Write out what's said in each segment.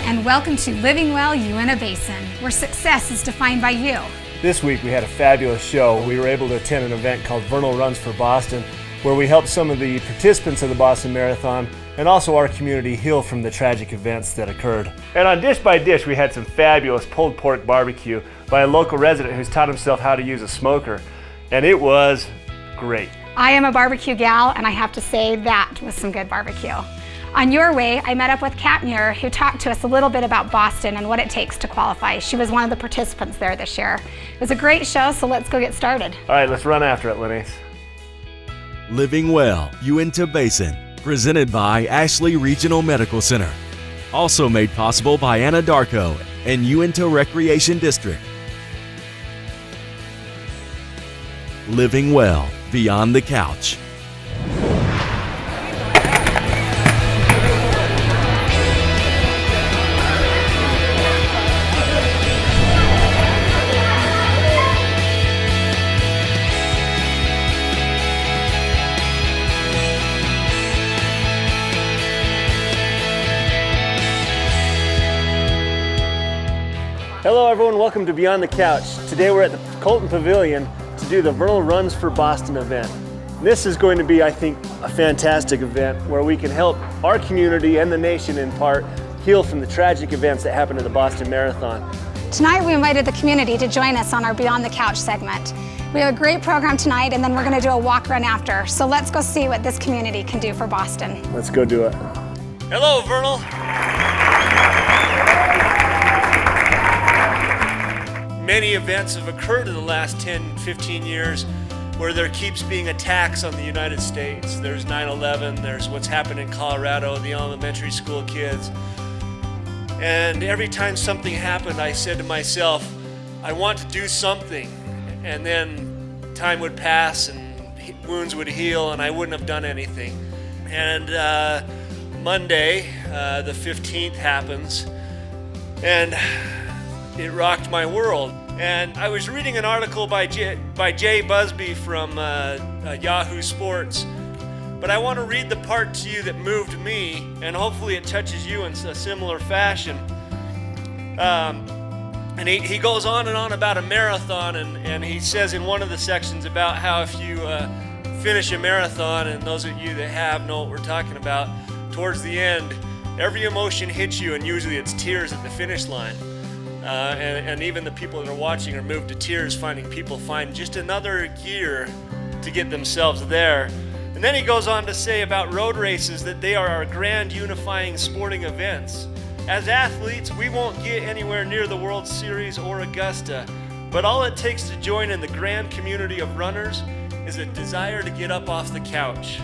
and welcome to Living Well, Uintah Basin, where success is defined by you. This week we had a fabulous show. We were able to attend an event called Vernal Runs for Boston, where we helped some of the participants of the Boston Marathon and also our community heal from the tragic events that occurred. And on Dish by Dish, we had some fabulous pulled pork barbecue by a local resident who's taught himself how to use a smoker, and it was great. I am a barbecue gal, and I have to say that was some good barbecue. On your way, I met up with Kat Muir, who talked to us a little bit about Boston and what it takes to qualify. She was one of the participants there this year. It was a great show, so let's go get started. All right, let's run after it, Lenny. Living Well, Uintah Basin, presented by Ashley Regional Medical Center. Also made possible by Anadarko and Uintah Recreation District. Living Well, Beyond the Couch. Hello everyone, welcome to Beyond the Couch. Today we're at the Colton Pavilion to do the Vernal Runs for Boston event. This is going to be, I think, a fantastic event where we can help our community and the nation in part heal from the tragic events that happened at the Boston Marathon. Tonight we invited the community to join us on our Beyond the Couch segment. We have a great program tonight, and then we're going to do a walk run after. So let's go see what this community can do for Boston. Let's go do it. Hello, Vernal. Many events have occurred in the last 10, 15 years where there keeps being attacks on the United States. There's 9/11, there's what's happened in Colorado, the elementary school kids. And every time something happened, I said to myself, I want to do something. And then time would pass and wounds would heal and I wouldn't have done anything. And Monday, the 15th happens, and it rocked my world. And I was reading an article by Jay Busby from Yahoo Sports, but I want to read the part to you that moved me, and hopefully it touches you in a similar fashion. And he goes on and on about a marathon, and he says in one of the sections about how if you finish a marathon, and those of you that have know what we're talking about, towards the end, every emotion hits you, and usually it's tears at the finish line. And even the people that are watching are moved to tears finding people find just another gear to get themselves there. And then he goes on to say about road races that they are our grand unifying sporting events. As athletes, we won't get anywhere near the World Series or Augusta, but all it takes to join in the grand community of runners is a desire to get up off the couch.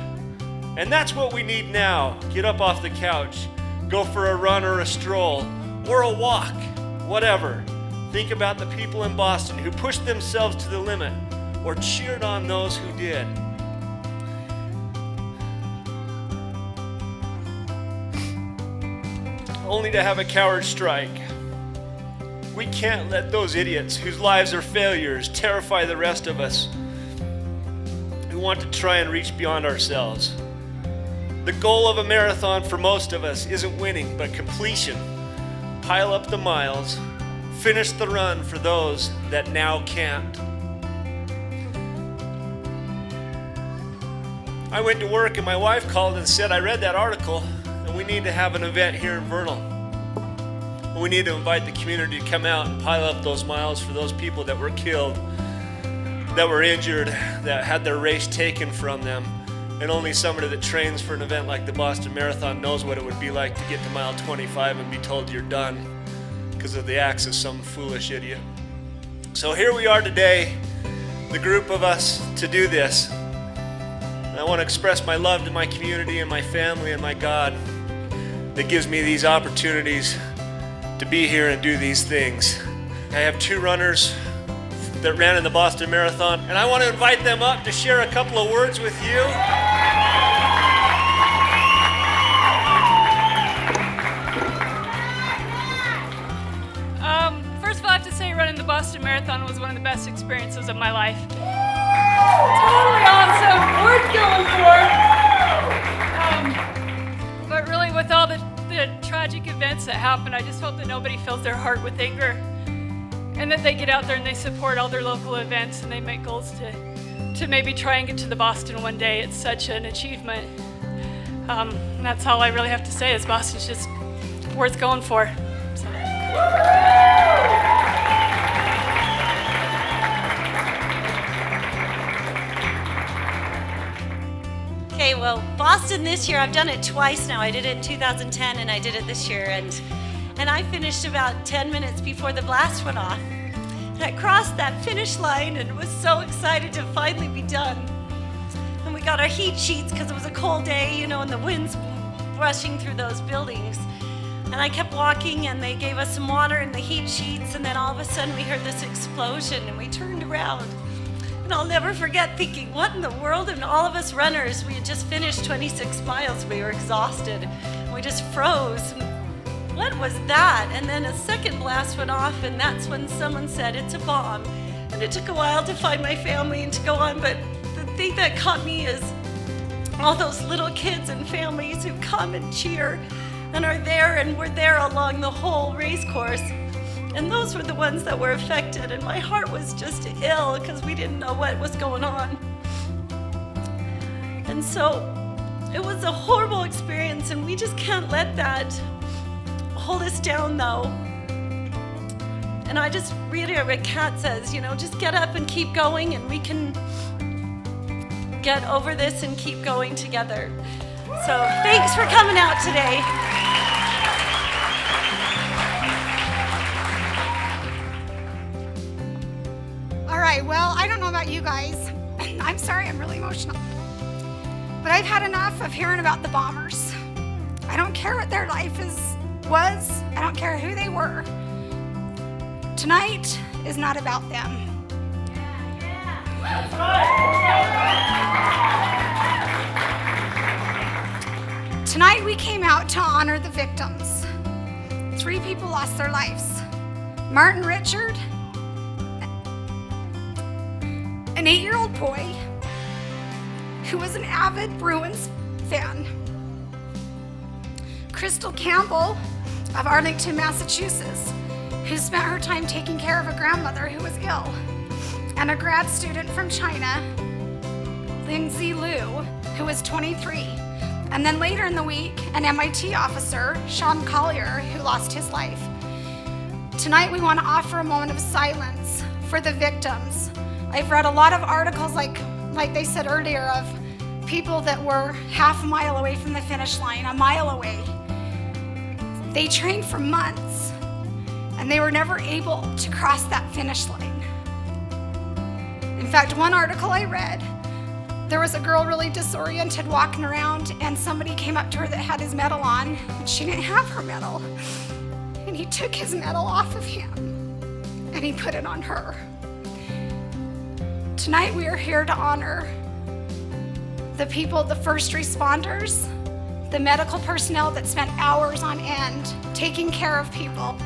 And that's what we need now. Get up off the couch, go for a run or a stroll or a walk. Whatever. Think about the people in Boston who pushed themselves to the limit or cheered on those who did. Only to have a coward strike. We can't let those idiots whose lives are failures terrify the rest of us who want to try and reach beyond ourselves. The goal of a marathon for most of us isn't winning, but completion. Pile up the miles, finish the run for those that now can't. I went to work and my wife called and said, I read that article and we need to have an event here in Vernal. We need to invite the community to come out and pile up those miles for those people that were killed, that were injured, that had their race taken from them. And only somebody that trains for an event like the Boston Marathon knows what it would be like to get to mile 25 and be told you're done because of the acts of some foolish idiot. So here we are today, the group of us, to do this. And I want to express my love to my community and my family and my God that gives me these opportunities to be here and do these things. I have two runners that ran in the Boston Marathon, and I want to invite them up to share a couple of words with you. First of all, I have to say running the Boston Marathon was one of the best experiences of my life. Totally awesome, worth going for. But really, with all the tragic events events that happen. I just hope that nobody fills their heart with anger, and that they get out there and they support all their local events, and they make goals to maybe try and get to the Boston one day. It's such an achievement. And that's all I really have to say, is Boston's just worth going for. So. Okay, well, Boston this year, I've done it twice now. I did it in 2010 and I did it this year. And I finished about 10 minutes before the blast went off. And I crossed that finish line and was so excited to finally be done. And we got our heat sheets because it was a cold day, you know, and the wind's rushing through those buildings. And I kept walking and they gave us some water in the heat sheets, and then all of a sudden we heard this explosion and we turned around. And I'll never forget thinking, what in the world? And all of us runners, we had just finished 26 miles. We were exhausted. We just froze. And what was that? And then a second blast went off, and that's when someone said, it's a bomb. And it took a while to find my family and to go on, but the thing that caught me is all those little kids and families who come and cheer and are there, and were there along the whole race course. And those were the ones that were affected, and my heart was just ill because we didn't know what was going on. And so it was a horrible experience, and we just can't let that hold us down, though. And I just reiterate what Kat says, you know, just get up and keep going, and we can get over this and keep going together. So thanks for coming out today. All right, well, I don't know about you guys. I'm sorry, I'm really emotional. But I've had enough of hearing about the bombers. I don't care what their life was. I don't care who they were. Tonight is not about them. Tonight we came out to honor the victims. 3 people lost their lives. Martin Richard, an 8-year-old boy who was an avid Bruins fan. Crystal Campbell of Arlington, Massachusetts, who spent her time taking care of a grandmother who was ill. And a grad student from China, Lindsay Liu, who was 23. And then later in the week, an MIT officer, Sean Collier, who lost his life. Tonight we want to offer a moment of silence for the victims. I've read a lot of articles, like they said earlier, of people that were half a mile away from the finish line, a mile away. They trained for months, and they were never able to cross that finish line. In fact, one article I read, there was a girl really disoriented walking around, and somebody came up to her that had his medal on, and she didn't have her medal. And he took his medal off of him, and he put it on her. Tonight we are here to honor the people, the first responders, the medical personnel that spent hours on end taking care of people.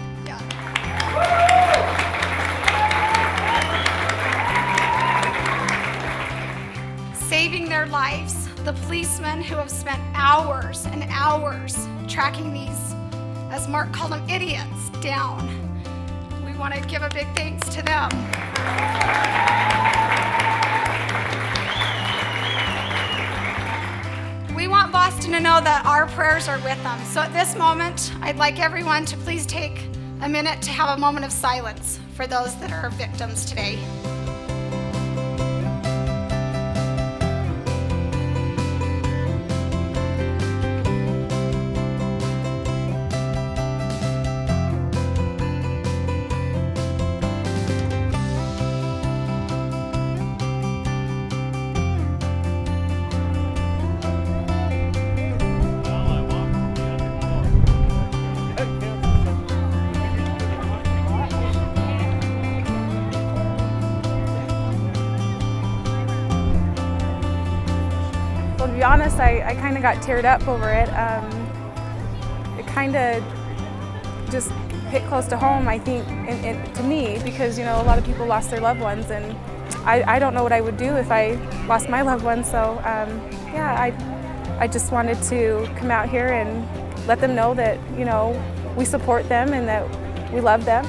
Saving their lives, the policemen who have spent hours and hours tracking these, as Mark called them, idiots, down. We want to give a big thanks to them. We want Boston to know that our prayers are with them. So at this moment, I'd like everyone to please take a minute to have a moment of silence for those that are victims today. Well, to be honest, I kind of got teared up over it. It kind of just hit close to home, I think, to me, because, you know, a lot of people lost their loved ones, and I don't know what I would do if I lost my loved ones. So, yeah, I just wanted to come out here and let them know that, you know, we support them and that we love them.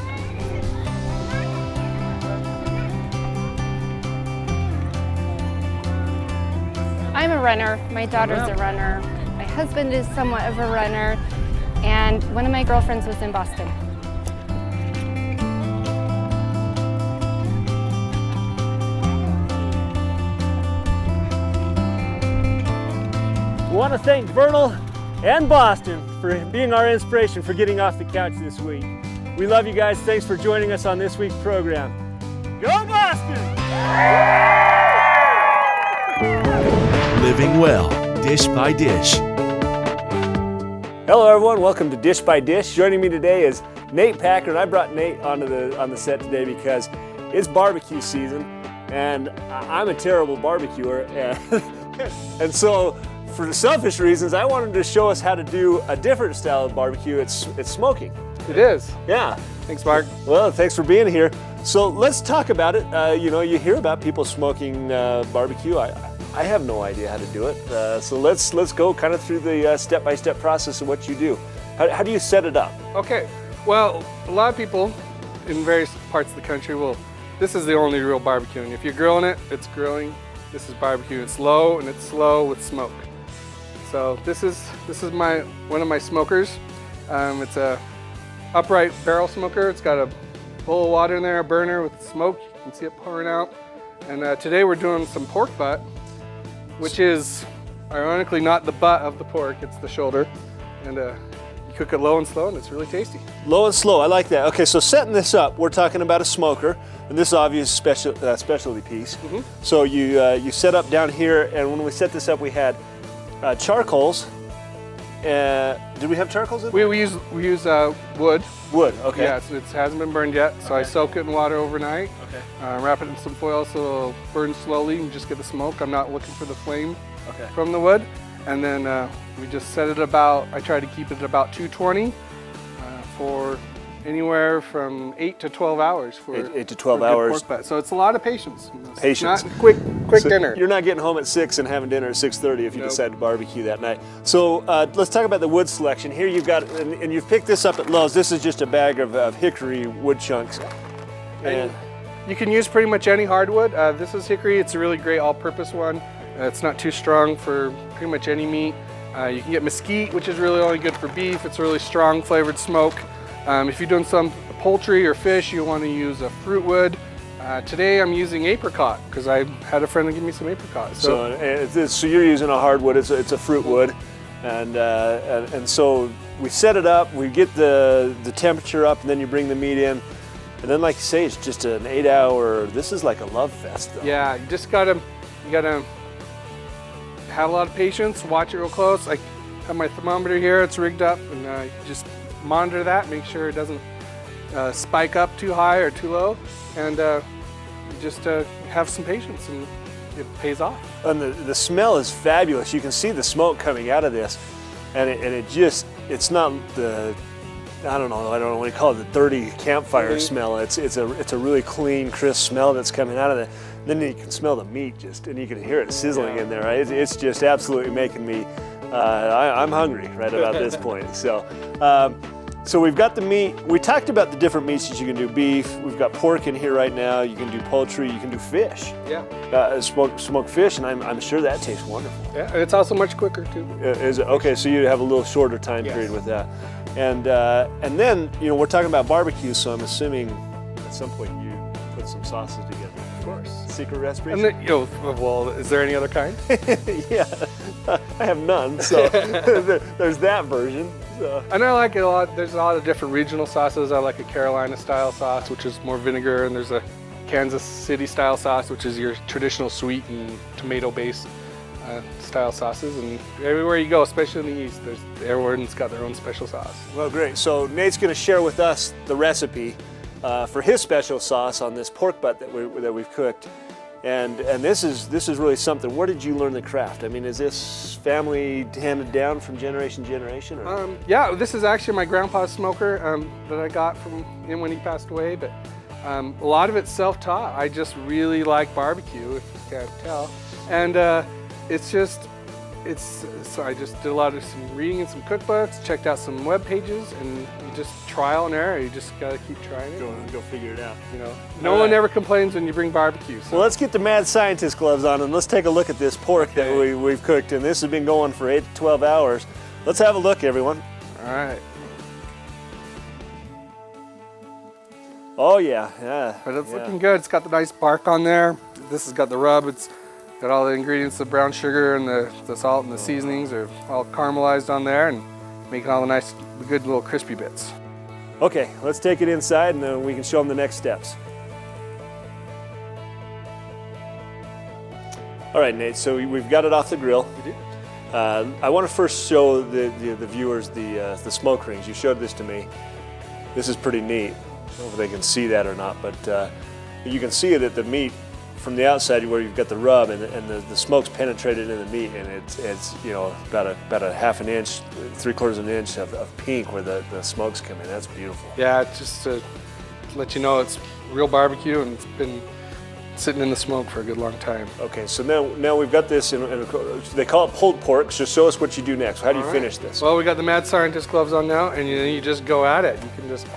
I'm a runner, my daughter's a runner, my husband is somewhat of a runner, and one of my girlfriends was in Boston. We want to thank Vernal and Boston for being our inspiration for getting off the couch this week. We love you guys. Thanks for joining us on this week's program. Go Boston! Living well, dish by dish. Hello everyone, welcome to Dish by Dish. Joining me today is Nate Packer, and I brought Nate on the set today because it's barbecue season, and I'm a terrible barbecuer, and so for selfish reasons, I wanted to show us how to do a different style of barbecue. It's smoking. It is. Yeah. Thanks, Mark. Well, thanks for being here. So let's talk about it. You hear about people smoking barbecue. I have no idea how to do it. So let's go kind of through the step-by-step process of what you do. How do you set it up? Okay. Well, a lot of people in various parts of the country this is the only real barbecue. And if you're grilling it, it's grilling. This is barbecue. It's low and it's slow with smoke. So this is one of my smokers. It's a upright barrel smoker. It's got a bowl of water in there, a burner with smoke. You can see it pouring out. And today we're doing some pork butt, which is ironically not the butt of the pork, it's the shoulder. And you cook it low and slow and it's really tasty. Low and slow, I like that. Okay, so setting this up, we're talking about a smoker, and this is obviously a specialty piece. Mm-hmm. So you set up down here, and when we set this up, we had charcoals. Did we have charcoals in there? We use wood. Wood, okay. Yeah, it hasn't been burned yet, so I soak it in water overnight. Okay. Wrap it in some foil so it'll burn slowly and just get the smoke. I'm not looking for the flame Okay. from the wood. And then we just set it I try to keep it at about 220 for anywhere from 8 to 12 hours. For 8 to 12 for a good hours. pork butt. So it's a lot of patience. It's Patience. not quick So dinner. You're not getting home at 6 and having dinner at 6:30 if you Nope. decide to barbecue that night. So let's talk about the wood selection. Here you've got, and you've picked this up at Lowe's. This is just a bag of hickory wood chunks. And You can use pretty much any hardwood. This is hickory. It's a really great all-purpose one. It's not too strong for pretty much any meat. You can get mesquite, which is really only good for beef. It's a really strong flavored smoke. If you're doing some poultry or fish, you want to use a fruit wood. Today I'm using apricot because I had a friend that give me some apricot. so you're using a hardwood. It's a fruit wood, and so we set it up. We get the temperature up, and then you bring the meat in, and then like you say, it's just an 8-hour. This is like a love fest, though. Yeah, you gotta have a lot of patience. Watch it real close. I have my thermometer here. It's rigged up, and just monitor that. Make sure it doesn't spike up too high or too low, and just have some patience, and it pays off. And the smell is fabulous. You can see the smoke coming out of this, and it's not the, I don't know what you call it, the dirty campfire Mm-hmm. smell. It's a really clean, crisp smell that's coming out of it. Then you can smell the meat and you can hear it sizzling in there. Right? It's just absolutely making me, I'm hungry right about this point. So we've got the meat. We talked about the different meats that you can do. Beef, we've got pork in here right now. You can do poultry, you can do fish. Yeah. Smoked fish, and I'm sure that tastes wonderful. Yeah, and it's also much quicker too. Is it? Okay, so you have a little shorter time Yes. period with that. And then, we're talking about barbecue, so I'm assuming at some point you put some sauces together. Of course. Secret recipe? And then, well, is there any other kind? Yeah, I have none, so there's that version. So. And I like it a lot. There's a lot of different regional sauces. I like a Carolina style sauce, which is more vinegar, and there's a Kansas City style sauce, which is your traditional sweet and tomato based style sauces. And everywhere you go, especially in the East, everyone's got their own special sauce. Well, great. So Nate's going to share with us the recipe for his special sauce on this pork butt that we've cooked. And this is really something. Where did you learn the craft? I mean, is this family handed down from generation to generation? Or? Yeah, this is actually my grandpa's smoker that I got from him when he passed away. But a lot of it's self-taught. I just really like barbecue, if you can't tell. And it's just So I just did a lot of some reading and some cookbooks, checked out some web pages, and you just trial and error. You just gotta keep trying it. Go figure it out. You know, no one ever complains when you bring barbecue. So. Well, let's get the mad scientist gloves on and let's take a look at this pork that we've cooked. And this has been going for 8 to 12 hours. Let's have a look, everyone. All right. Oh yeah. But it's looking good. It's got the nice bark on there. This has got the rub. It's got all the ingredients, the brown sugar and the salt and the seasonings are all caramelized on there and making all the nice, good little crispy bits. Okay, let's take it inside and then we can show them the next steps. All right, Nate, so we've got it off the grill. We did. I want to first show the viewers the smoke rings. You showed this to me. This is pretty neat. I don't know if they can see that or not, but you can see that the meat from the outside where you've got the rub and the smoke's penetrated in the meat, and it's you know about a half an inch, 3/4 of an inch of pink where the smokes come in. That's beautiful. Yeah, just to let you know it's real barbecue and it's been sitting in the smoke for a good long time. Okay, so now we've got this they call it pulled pork. So show us what you do next. How do you finish this? Well, we got the mad scientist gloves on now, and you just go at it. You can just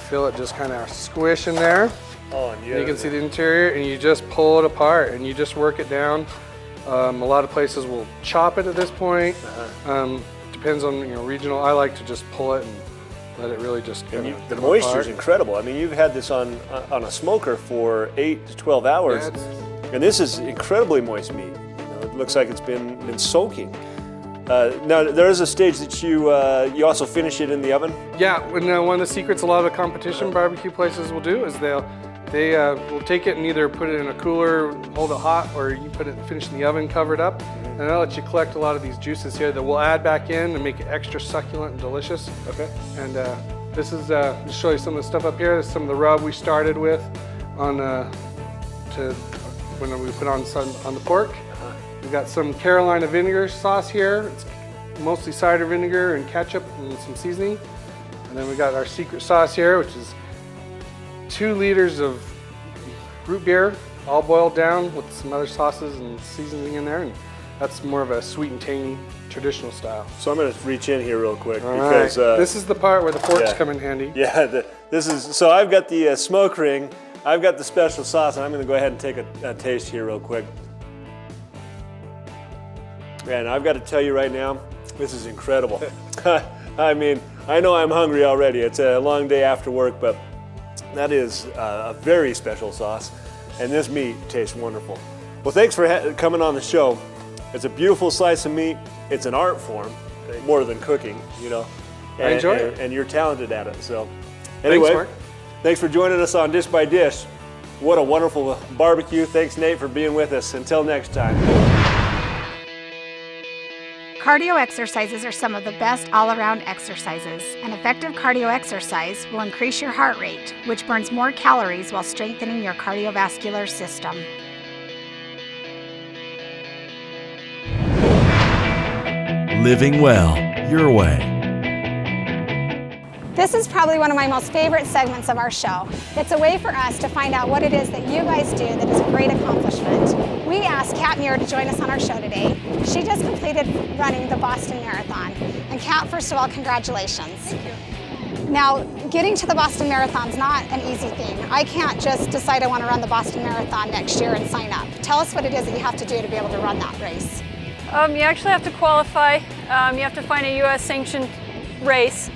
feel it just kind of squish in there. Oh, and you can see the interior, and you just pull it apart, and you just work it down. A lot of places will chop it at this point. Depends on regional. I like to just pull it and let it really just the moisture is incredible. I mean, you've had this on a smoker for 8 to 12 hours, and this is incredibly moist meat. It looks like it's been soaking. Now there is a stage that you also finish it in the oven. Yeah, one of the secrets a lot of the competition barbecue places will do is they will take it and either put it in a cooler, hold it hot, or you finish in the oven, cover it up, and they'll let you collect a lot of these juices here that we'll add back in and make it extra succulent and delicious. Okay. And this is just show you some of the stuff up here. This is some of the rub we started with on when we put on the pork. We've got some Carolina vinegar sauce here. It's mostly cider vinegar and ketchup and some seasoning. And then we got our secret sauce here, which is 2 liters of root beer, all boiled down with some other sauces and seasoning in there. And that's more of a sweet and tangy traditional style. So I'm going to reach in here real quick because this is the part where the forks come in handy. Yeah, so I've got the smoke ring, I've got the special sauce, and I'm going to go ahead and take a taste here real quick. Man, I've got to tell you right now, this is incredible. I mean, I know I'm hungry already. It's a long day after work, but that is a very special sauce, and this meat tastes wonderful. Well, thanks for coming on the show. It's a beautiful slice of meat. It's an art form, more than cooking, I enjoy it. And you're talented at it. So, anyway, thanks, Mark. Thanks for joining us on Dish by Dish. What a wonderful barbecue. Thanks, Nate, for being with us. Until next time. Cardio exercises are some of the best all-around exercises. An effective cardio exercise will increase your heart rate, which burns more calories while strengthening your cardiovascular system. Living well, your way. This is probably one of my most favorite segments of our show. It's a way for us to find out what it is that you guys do that is a great accomplishment. We asked Kat Muir to join us on our show today. She just completed running the Boston Marathon. And Kat, first of all, congratulations. Thank you. Now, getting to the Boston Marathon is not an easy thing. I can't just decide I want to run the Boston Marathon next year and sign up. Tell us what it is that you have to do to be able to run that race. You actually have to qualify. You have to find a U.S. sanctioned race.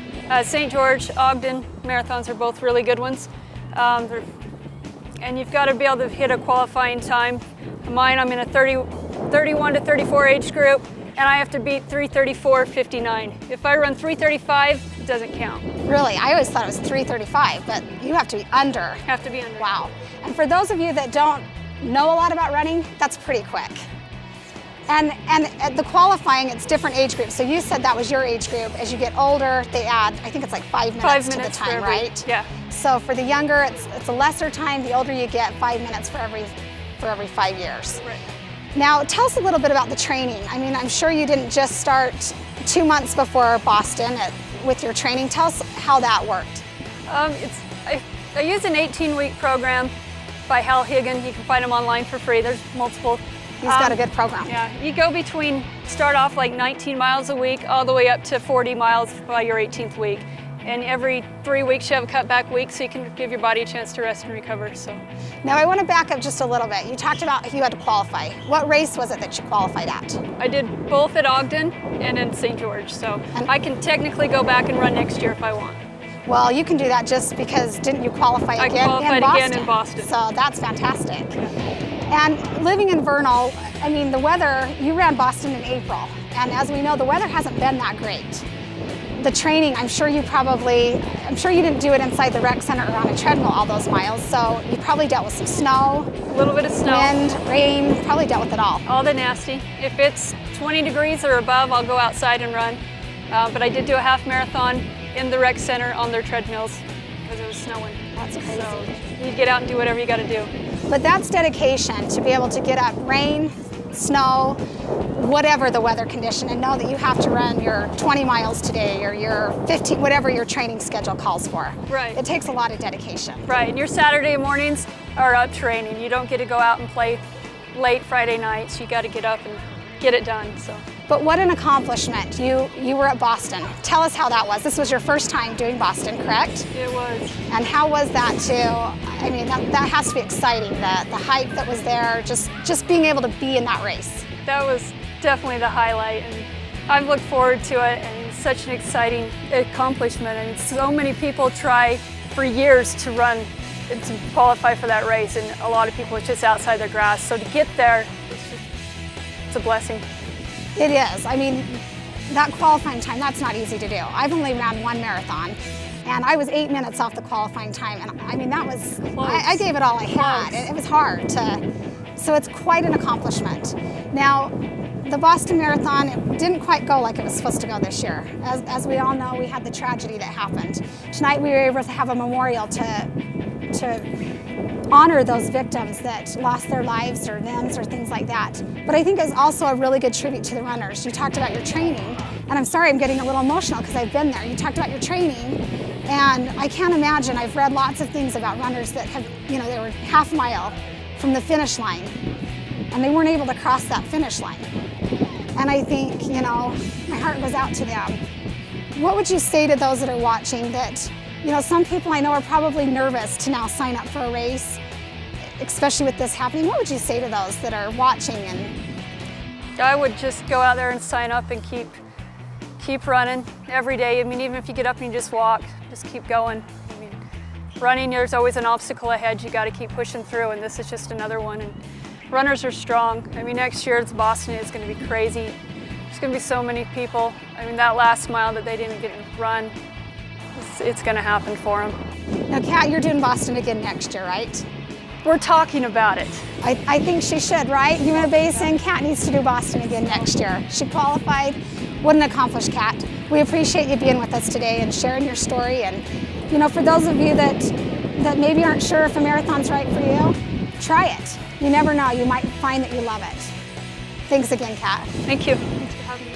St. George, Ogden marathons are both really good ones. And you've got to be able to hit a qualifying time. Mine, I'm in a 31 to 34 age group, and I have to beat 3:34.59. If I run 3:35, it doesn't count. Really? I always thought it was 3:35, but you have to be under. Have to be under. Wow. And for those of you that don't know a lot about running, that's pretty quick. And at the qualifying, it's different age groups. So you said that was your age group. As you get older, they add, I think it's like 5 minutes to the time, right? Yeah. So for the younger, it's a lesser time. The older you get, 5 minutes for every 5 years. Right. Now, tell us a little bit about the training. I mean, I'm sure you didn't just start 2 months before Boston with your training. Tell us how that worked. I use an 18-week program by Hal Higgin. You can find him online for free. There's multiple He's got a good program. Yeah, you go start off like 19 miles a week all the way up to 40 miles by your 18th week. And every 3 weeks you have a cutback week so you can give your body a chance to rest and recover. So now I want to back up just a little bit. You talked about you had to qualify. What race was it that you qualified at? I did both at Ogden and in St. George. So I can technically go back and run next year if I want. Well, you can do that just because didn't you qualify again in Boston? I qualified again in Boston. So that's fantastic. And living in Vernal, I mean, the weather, you ran Boston in April. And as we know, the weather hasn't been that great. The training, I'm sure you didn't do it inside the rec center or on a treadmill all those miles. So you probably dealt with some snow. A little bit of snow. Wind, rain, probably dealt with it all. All the nasty. If it's 20 degrees or above, I'll go outside and run. But I did do a half marathon in the rec center on their treadmills because it was snowing. That's crazy. So you get out and do whatever you got to do. But that's dedication to be able to get up, rain, snow, whatever the weather condition, and know that you have to run your 20 miles today or your 15, whatever your training schedule calls for. Right. It takes a lot of dedication. Right, and your Saturday mornings are up training. You don't get to go out and play late Friday nights. You got to get up and get it done. So. But what an accomplishment. You were at Boston. Tell us how that was. This was your first time doing Boston, correct? It was. And how was that I mean, that has to be exciting, the hype that was there, just being able to be in that race. That was definitely the highlight, and I've looked forward to it, and it's such an exciting accomplishment. And so many people try for years to run and to qualify for that race, and a lot of people it's just outside their grasp. So to get there, it's a blessing. It is. I mean, that qualifying time, that's not easy to do. I've only ran one marathon, and I was 8 minutes off the qualifying time, and I mean, that was, I gave it all I had. It was hard so it's quite an accomplishment. Now, the Boston Marathon, it didn't quite go like it was supposed to go this year. As we all know, we had the tragedy that happened. Tonight we were able to have a memorial to honor those victims that lost their lives or limbs or things like that. But I think it's also a really good tribute to the runners. You talked about your training, and I'm sorry I'm getting a little emotional because I've been there. You talked about your training, and I can't imagine, I've read lots of things about runners that have, they were half a mile from the finish line, and they weren't able to cross that finish line. And I think, my heart goes out to them. What would you say to those that are watching that, some people I know are probably nervous to now sign up for a race, especially with this happening. What would you say to those that are watching? And I would just go out there and sign up and keep running every day. I mean, even if you get up and you just walk, just keep going. I mean, running, there's always an obstacle ahead. You got to keep pushing through, and this is just another one. And runners are strong. I mean, next year it's Boston. It's going to be crazy. There's going to be so many people. I mean, that last mile that they didn't get to run, it's going to happen for them. Now, Kat, you're doing Boston again next year, right? We're talking about it. I think she should, right? Uintah Basin, Kat needs to do Boston again next year. She qualified. What an accomplished Kat. We appreciate you being with us today and sharing your story. And, for those of you that maybe aren't sure if a marathon's right for you, try it. You never know. You might find that you love it. Thanks again, Kat. Thank you. Thanks for having me.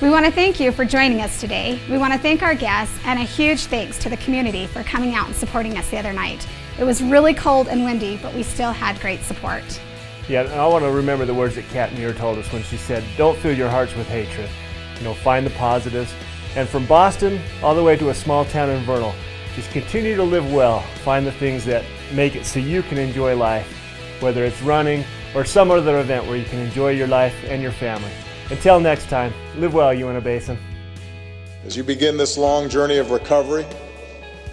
We want to thank you for joining us today. We want to thank our guests, and a huge thanks to the community for coming out and supporting us the other night. It was really cold and windy, but we still had great support. Yeah, and I want to remember the words that Kat Muir told us when she said, don't fill your hearts with hatred. Find the positives. And from Boston all the way to a small town in Vernal, just continue to live well. Find the things that make it so you can enjoy life, whether it's running or some other event where you can enjoy your life and your family. Until next time, live well, Uintah Basin. As you begin this long journey of recovery,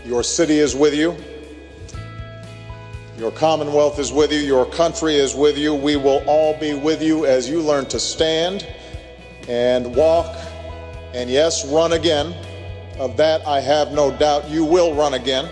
your city is with you. Your Commonwealth is with you. Your country is with you. We will all be with you as you learn to stand and walk and, yes, run again. Of that, I have no doubt you will run again.